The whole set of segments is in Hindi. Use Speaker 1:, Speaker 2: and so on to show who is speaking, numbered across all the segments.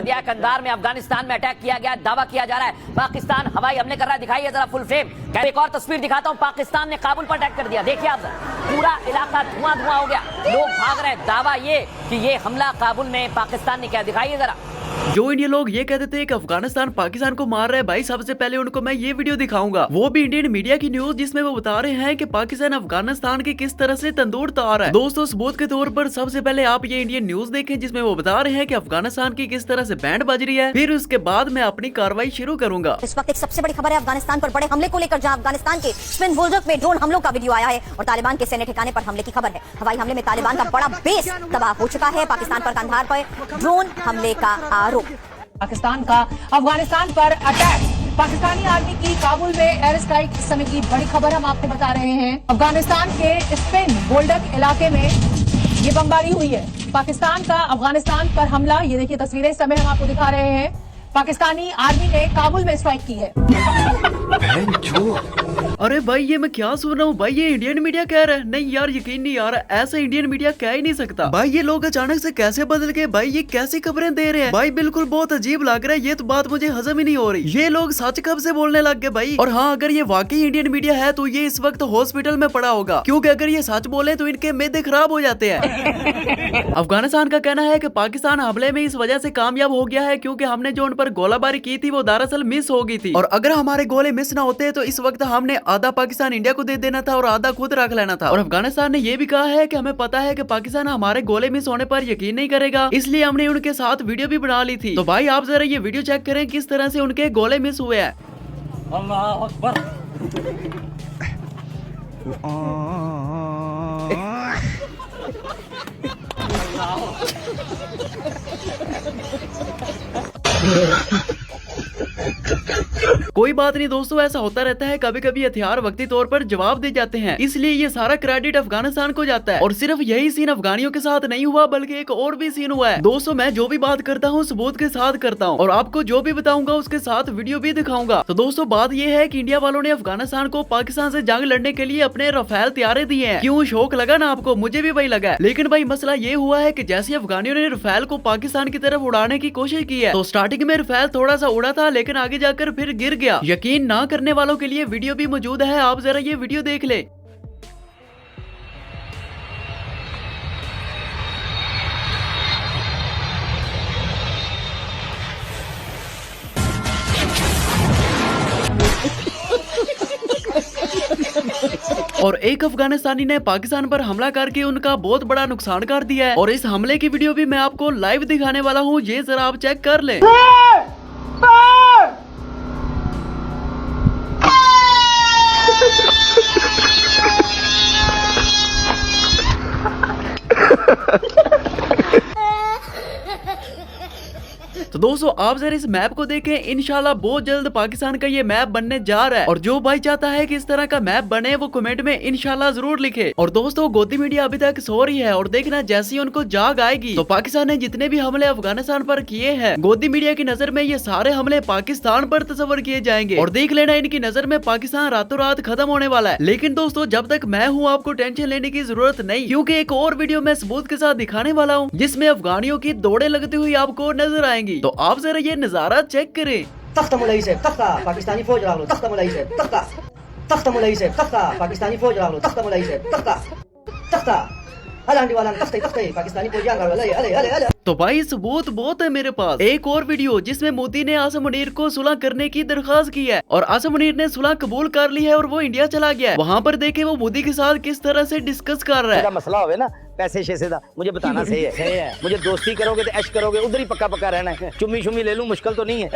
Speaker 1: दिया कंधार में अफगानिस्तान में अटैक किया गया, दावा किया जा रहा है पाकिस्तान हवाई हमले कर रहा है। दिखाइए जरा फुल फ्रेम। एक और तस्वीर दिखाता हूं, पाकिस्तान ने काबुल पर अटैक कर दिया। देखिए आप, पूरा इलाका धुआं धुआं हो गया, लोग भाग रहे हैं। दावा ये कि ये हमला काबुल में पाकिस्तान ने किया। दिखाइए जरा।
Speaker 2: जो इंडियन लोग ये कहते थे कि अफगानिस्तान पाकिस्तान को मार रहा है, भाई सबसे पहले उनको मैं ये वीडियो दिखाऊंगा, वो भी इंडियन मीडिया की न्यूज, जिसमें वो बता रहे हैं कि पाकिस्तान अफगानिस्तान की किस तरह से तंदूर तार रहा है। दोस्तों सबूत के तौर पर सबसे पहले आप ये इंडियन न्यूज देखें, जिसमें वो बता रहे हैं कि अफगानिस्तान की किस तरह से बैंड बज रही है। फिर उसके बाद मैं अपनी कार्रवाई शुरू करूंगा।
Speaker 3: इस वक्त एक सबसे बड़ी खबर है अफगानिस्तान पर बड़े हमले को लेकर, जहां अफगानिस्तान के स्पिन बुलडॉग में ड्रोन हमलों का वीडियो आया है और तालिबान के सैन्य ठिकाने पर हमले की खबर है। हवाई हमले में तालिबान का बड़ा बेस तबाह हो चुका है। पाकिस्तान पर कंधार पर ड्रोन हमले का आरोप।
Speaker 4: पाकिस्तान का अफगानिस्तान पर अटैक, पाकिस्तानी आर्मी की काबुल में एयर स्ट्राइक, इस समय की बड़ी खबर हम आपको बता रहे हैं। अफगानिस्तान के स्पिन बोल्डक इलाके में ये बमबारी हुई है। पाकिस्तान का अफगानिस्तान पर हमला, ये देखिए तस्वीरें इस समय हम आपको दिखा रहे हैं। पाकिस्तानी आर्मी ने काबुल में स्ट्राइक की है।
Speaker 2: अरे भाई ये मैं क्या सुन रहा हूँ, भाई ये इंडियन मीडिया कह रहा है। नहीं यार, यकीन नहीं आ रहा, ऐसा इंडियन मीडिया कह ही नहीं सकता। भाई ये लोग अचानक से कैसे बदल गए, भाई ये कैसी खबरें दे रहे हैं, भाई बिल्कुल बहुत अजीब लग रहा है। ये तो बात मुझे हजम ही नहीं हो रही। ये लोग सच कब से बोलने लग गए भाई। और हाँ, अगर ये वाकई इंडियन मीडिया है तो ये इस वक्त हॉस्पिटल में पड़ा होगा, क्योंकि अगर ये सच बोले तो इनके मेदे खराब हो जाते हैं। अफगानिस्तान का कहना है कि पाकिस्तान हमले में इस वजह से कामयाब हो गया है क्योंकि हमने जो उन पर गोलाबारी की थी वो दरअसल मिस हो गई थी, और अगर हमारे गोले मिस ना होते तो इस वक्त हमने आधा पाकिस्तान इंडिया को दे देना था और आधा खुद रख लेना था। और अफगानिस्तान ने ये भी कहा है कि हमें पता है कि पाकिस्तान हमारे गोले मिस होने पर यकीन नहीं करेगा, इसलिए हमने उनके साथ वीडियो भी बना ली थी। तो भाई आप जरा ये वीडियो चेक करें किस तरह से उनके गोले मिस हुए हैं।
Speaker 1: अल्लाह अकबर।
Speaker 2: कोई बात नहीं दोस्तों, ऐसा होता रहता है, कभी कभी हथियार वक्ती तौर पर जवाब दे जाते हैं, इसलिए ये सारा क्रेडिट अफगानिस्तान को जाता है। और सिर्फ यही सीन अफगानियों के साथ नहीं हुआ, बल्कि एक और भी सीन हुआ है। दोस्तों मैं जो भी बात करता हूँ सबूत के साथ करता हूँ, और आपको जो भी बताऊंगा उसके साथ वीडियो भी दिखाऊंगा। तो दोस्तों बात ये है कि इंडिया वालों ने अफगानिस्तान को पाकिस्तान से जंग लड़ने के लिए अपने रफेल तैयारे दिए हैं। क्यों, शौक लगा ना आपको? मुझे भी वही लगा। लेकिन भाई मसला ये हुआ है कि जैसे अफगानियों ने रफेल को पाकिस्तान की तरफ उड़ाने की कोशिश की है, तो स्टार्टिंग में रफेल थोड़ा सा उड़ा था, लेकिन आगे जाकर फिर गिर गया। यकीन ना करने वालों के लिए वीडियो भी मौजूद है, आप जरा ये वीडियो देख ले। और एक अफगानिस्तानी ने पाकिस्तान पर हमला करके उनका बहुत बड़ा नुकसान कर दिया है, और इस हमले की वीडियो भी मैं आपको लाइव दिखाने वाला हूँ, ये जरा आप चेक कर ले। तो दोस्तों आप जरा इस मैप को देखें, इंशाल्लाह बहुत जल्द पाकिस्तान का ये मैप बनने जा रहा है। और जो भाई चाहता है कि इस तरह का मैप बने वो कमेंट में इंशाल्लाह जरूर लिखे। और दोस्तों गोदी मीडिया अभी तक सो रही है, और देखना जैसे ही उनको जाग आएगी तो पाकिस्तान ने जितने भी हमले अफगानिस्तान पर किए हैं, गोदी मीडिया की नजर में ये सारे हमले पाकिस्तान पर तस्वर किए जाएंगे, और देख लेना इनकी नजर में पाकिस्तान रातों रात खत्म होने वाला है। लेकिन दोस्तों जब तक मैं हूँ आपको टेंशन लेने की जरूरत नहीं, क्योंकि एक और वीडियो मैं सबूत के साथ दिखाने वाला हूँ, जिसमें अफगानियों की दौड़े लगती हुई आपको नजर आएंगी। तो आप जरा ये नजारा चेक करें।
Speaker 5: तख्त मुलई से तख्ता पाकिस्तानी फौज रागलो, तख्त मुलई से तख्ता, तख्त मुलई से तख्ता पाकिस्तानी फौज रागलो, तख्त मुलई से तख्ता, तख्ता अलांडी वाला तख्ते तख्ते पाकिस्तानी फौज रागलो। अले अले अले अले।
Speaker 2: तो भाई सबूत बहुत है मेरे पास। एक और वीडियो जिसमें मोदी ने आसिम मुनीर को सुलह करने की दरख्वास्त की है, और आसिम मुनीर ने सुलह कबूल कर ली है और वो इंडिया चला गया है। वहाँ पर देखे वो मोदी के साथ किस तरह से डिस्कस कर रहा है।
Speaker 6: मसला हो ना पैसे शैसे दा, मुझे बताना सही है। मुझे दोस्ती करोगे तो ऐश करोगे, उधर ही पक्का पक्का रहना है। चुम्मी शुम्मी ले लूं, मुश्किल तो नहीं है।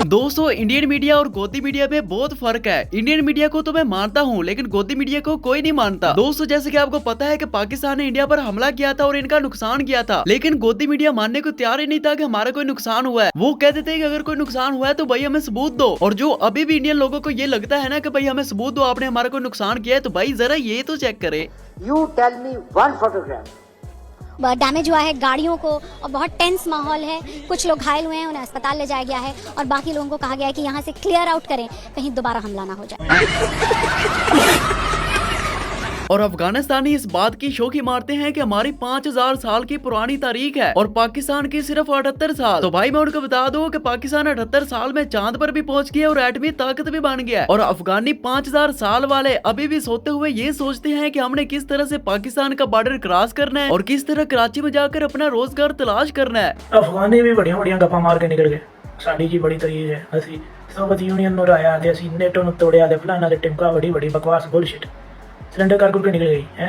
Speaker 2: दोस्तों इंडियन मीडिया और गोदी मीडिया में बहुत फर्क है। इंडियन मीडिया को तो मैं मानता हूँ, लेकिन गोदी मीडिया को कोई नहीं मानता। दोस्तों जैसे कि आपको पता है कि पाकिस्तान ने इंडिया पर हमला किया था और इनका नुकसान किया था, लेकिन गोदी मीडिया मानने को तैयार ही नहीं था कि हमारा कोई नुकसान हुआ है। वो कहते थे कि अगर कोई नुकसान हुआ है तो भाई हमें सबूत दो। और जो अभी भी इंडियन लोगों को ये लगता है ना कि भाई हमें सबूत दो, आपने हमारा कोई नुकसान किया है, तो भाई जरा ये तो चेक करे।
Speaker 5: You tell me one photograph.
Speaker 3: Damage हुआ है गाड़ियों को, और बहुत टेंस माहौल है। कुछ लोग घायल हुए हैं, उन्हें अस्पताल ले जाया गया है, और बाकी लोगों को कहा गया है कि यहाँ से क्लियर आउट करें, कहीं दोबारा हमला ना हो जाए।
Speaker 2: और अफगानिस्तानी इस बात की शोखी मारते हैं कि हमारी 5000 साल की पुरानी तारीख है और पाकिस्तान की सिर्फ 78 साल। तो भाई मैं उनको बता दूं कि पाकिस्तान 78 साल में चांद पर भी पहुंच गया और एटमी ताकत भी बन गया और अफगानी 5000 साल वाले अभी भी सोते हुए ये सोचते हैं कि हमने किस तरह से पाकिस्तान का बॉर्डर क्रॉस करना है और किस तरह कराची में जाकर अपना रोजगार तलाश करना है।
Speaker 7: अफगाने भी बड़िया बड़िया गप्पा मार के निकल गए। साडी जी बड़ी तरीफ है, ਅਸੀਂ सोवियत यूनियन ਨੂੰ ਰਾਇਆ ਤੇ ਅਸੀਂ ਨੇਟੋ ਨੂੰ ਤੋੜਿਆ ਤੇ ਫਲਾਣਾ ਤੇ ਟਿਮਕਾ बड़ी बड़ी बकवास बुलशिट सिलेंडर कर के निकल गई है।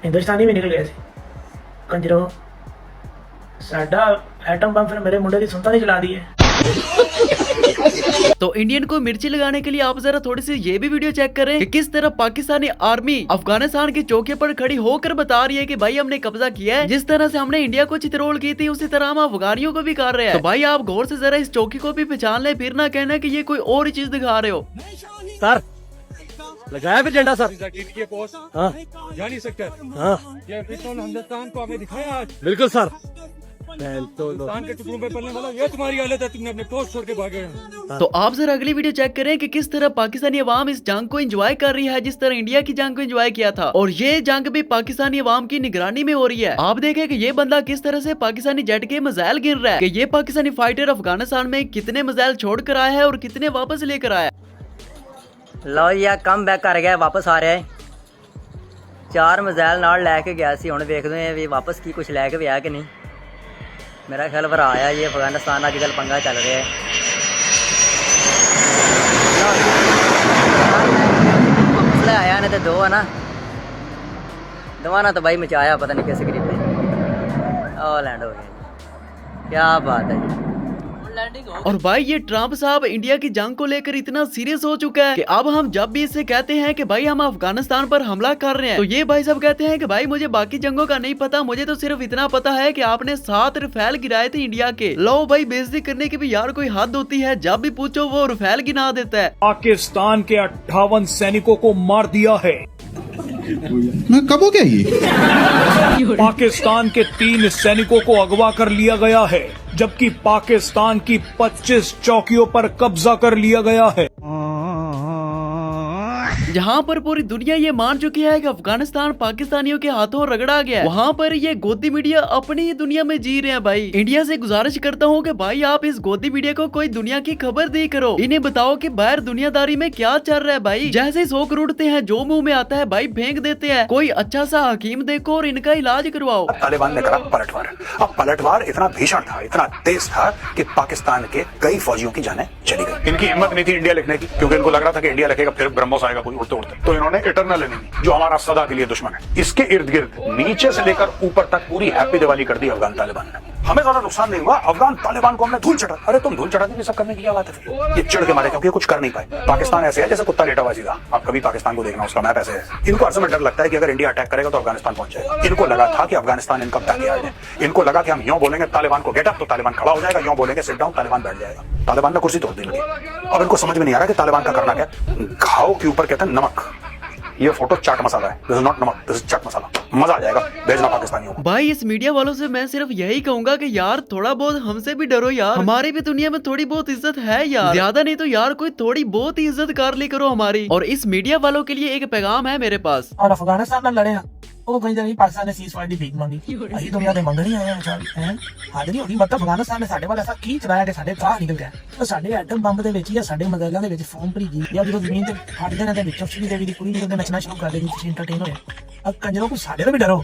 Speaker 7: हिंदुस्तानी भी निकल गए सी कंजरो साडा एटम बम फिर मेरे मुंडे की सुनता नहीं चला दी है।
Speaker 2: तो इंडियन को मिर्ची लगाने के लिए आप जरा थोड़ी सी ये भी वीडियो चेक करें कि किस तरह पाकिस्तानी आर्मी अफगानिस्तान की चौकी पर खड़ी होकर बता रही है कि भाई हमने कब्जा किया है। जिस तरह से हमने इंडिया को चित्रोल की थी उसी तरह हम अफगानियों को भी कर रहे हैं। तो भाई आप गौर से जरा इस चौकी को भी पहचान ले, फिर ना कहना कि ये कोई और ही चीज दिखा रहे हो।
Speaker 8: सर लगाया फिर झंडा सर,
Speaker 9: ये पोस्ट
Speaker 8: हाँ
Speaker 9: जानी सेक्टर
Speaker 8: हाँ
Speaker 9: ये पिस्तौल हिंदुस्तान को हमें दिखाया आज।
Speaker 8: बिल्कुल सर।
Speaker 9: हिंदुस्तान के टुकड़ों पे पलने वाला ये तुम्हारी हालत है, तुमने अपने पोस्ट छोड़ के भागे हैं।
Speaker 2: तो आप जरा अगली वीडियो चेक करें कि किस तरह पाकिस्तानी अवाम इस जंग को एंजॉय कर रही है जिस तरह इंडिया की जंग को एंजॉय किया था और ये जंग भी पाकिस्तानी अवाम की निगरानी में हो रही है। आप देखें कि ये बंदा किस तरह से पाकिस्तानी जेट के मिसाइल गिन रहा है कि ये पाकिस्तानी फाइटर अफगानिस्तान में कितने मिसाइल छोड़ कर आया है और कितने वापस लेकर आया।
Speaker 10: लो यार कम बैक कर गया, वापस आ रहा है। 4 मिसाइल नाल लैके गया सी, हुण देखदे हैं भी वापस की कुछ लैके भी आया कि नहीं। मेरा ख्याल भरा आया ये अफगानिस्तान अजकल पंगा चल रहा है। वापस आया ने तो 2 है ना, 2 ना तो भाई मचाया पता नहीं किस गरीब ने। और लैंड हो गया, क्या बात है जी।
Speaker 2: और भाई ये ट्रम्प साहब इंडिया की जंग को लेकर इतना सीरियस हो चुका है कि अब हम जब भी इससे कहते हैं कि भाई हम अफगानिस्तान पर हमला कर रहे हैं तो ये भाई साहब कहते हैं कि भाई मुझे बाकी जंगों का नहीं पता, मुझे तो सिर्फ इतना पता है कि आपने 7 रफेल गिराए थे इंडिया के। लो भाई बेइज्जती करने की भी यार कोई हद होती है, जब भी पूछो वो रफेल गिना देता है।
Speaker 11: पाकिस्तान के 58 सैनिकों को मार दिया है।
Speaker 12: मैं कब हो गया ये?
Speaker 11: पाकिस्तान के 3 सैनिकों को अगवा कर लिया गया है जबकि पाकिस्तान की 25 चौकियों पर कब्जा कर लिया गया है।
Speaker 2: जहाँ पर पूरी दुनिया ये मान चुकी है कि अफगानिस्तान पाकिस्तानियों के हाथों रगड़ा गया है, वहाँ पर ये गोदी मीडिया अपनी ही दुनिया में जी रहे हैं। भाई इंडिया से गुजारिश करता हूँ कि भाई आप इस गोदी मीडिया को कोई दुनिया की खबर दी करो, इन्हें बताओ कि बाहर दुनियादारी में क्या चल रहा है। भाई जैसे ही 100 करोड़ उड़ते हैं जो मुंह में आता है भाई फेंक देते हैं। कोई अच्छा सा हकीम देखो और इनका इलाज करवाओ।
Speaker 12: तालिबान ने करा पलटवार। अब पलटवार इतना भीषण था, इतना तेज था कि पाकिस्तान के कई फौजियों की जानें चली गई। इनकी हिम्मत नहीं थी इंडिया लिखने की, क्योंकि इनको लग रहा था कि इंडिया लिखेगा फिर ब्रह्मोस आएगा कोई उड़ते उड़ते। तो इन्होंने इटरनल एनिमी जो हमारा सदा के लिए दुश्मन है, इसके इर्द गिर्द नीचे से लेकर ऊपर तक पूरी हैप्पी दिवाली कर दी अफगान तालिबान ने। हमें ज्यादा नुकसान नहीं हुआ, अफगान तालिबान को हमने धूल चढ़ा। अरे तुम धूल चढ़ाने की सब करने की क्या बात है? ये चिढ़ के मारे क्योंकि कुछ कर नहीं पाए। पाकिस्तान ऐसे है जैसे कुत्ता लेटा हुआ सीधा। आप कभी पाकिस्तान को देखना, उसका मैप ऐसे है। इनको हर समय डर लगता है कि अगर इंडिया अटैक करेगा तो अफगानिस्तान पहुंच जाएगा। इनको लगा था कि अफगानिस्तान इनका बैकयार्ड है। इनको लगा कि हम यूं बोलेंगे तालिबान को गेट अप तो तालिबान खड़ा हो जाएगा, यूं बोलेंगे सिट डाउन तालिबान बैठ जाएगा। तालिबान ने कुर्सी तोड़ दी। अब इनको समझ में नहीं आ रहा कि तालिबान का करना क्या। घाव के ऊपर कहते हैं नमक। ये फोटो चाट मसाला है, दिस इज नॉट नमक, दिस इज चाट मसाला। मजा आ जाएगा, भेजना पाकिस्तानियों को।
Speaker 2: भाई इस मीडिया वालों से मैं सिर्फ यही कहूंगा कि यार थोड़ा बहुत हमसे भी डरो यार, हमारी भी दुनिया में थोड़ी बहुत इज्जत है यार, ज्यादा नहीं तो यार कोई थोड़ी बहुत ही इज्जत कर ली करो हमारी। और इस मीडिया वालों के लिए एक पैगाम है मेरे पास।
Speaker 7: और अफगानिस्तान ਨਾਲ ਲੜਿਆ ਉਹ ਕਹਿੰਦੇ ਨਹੀਂ ਪਾਕਿਸਤਾਨ ਨੇ ਸੀਜ਼ਫਾਇਰ ਦੀ ਭੀਖ ਮੰਗੀ, ਅਸੀਂ ਦੁਨੀਆ ਦੇ ਮੰਗਣੀ ਆਏ ਹਾਂ ਵਿਚਾਰੀ ਹੈ ਹੱਦ ਨਹੀਂ ਹੋਣੀ। ਮਤਲਬ ਅਫਗਾਨਿਸਤਾਨ ਨੇ ਸਾਡੇ ਵੱਲ ਐਸਾ ਕੀ ਚਲਾਇਆ ਕਿ ਸਾਡੇ ਬਾਹਰ ਨਿਕਲ ਗਏ। ਉਹ ਸਾਡੇ ਐਟਮ ਬੰਬ ਦੇ ਵਿੱਚ ਜਾਂ ਸਾਡੇ ਮਜ਼ਾਇਲਾਂ ਦੇ ਵਿੱਚ ਫੋਮ ਭਰੀ ਗਈ ਜਾਂ ਜਦੋਂ ਜ਼ਮੀਨ ਤੇ ਫਟਦੇ ਨੇ ਤੇ ਵਿੱਚੋਂ ਸ਼੍ਰੀ ਦੇਵੀ ਦੀ ਕੁੜੀ ਨਿਕਲਦੇ ਨੱਚਣਾ ਸ਼ੁਰੂ ਕਰ ਦੇਗੀ, ਤੁਸੀਂ ਇੰਟਰਟੇਨ ਹੋਏ। ਕੰਜਰੋਂ ਕੋਈ ਸਾਡੇ ਤੋਂ ਵੀ ਡਰੋ।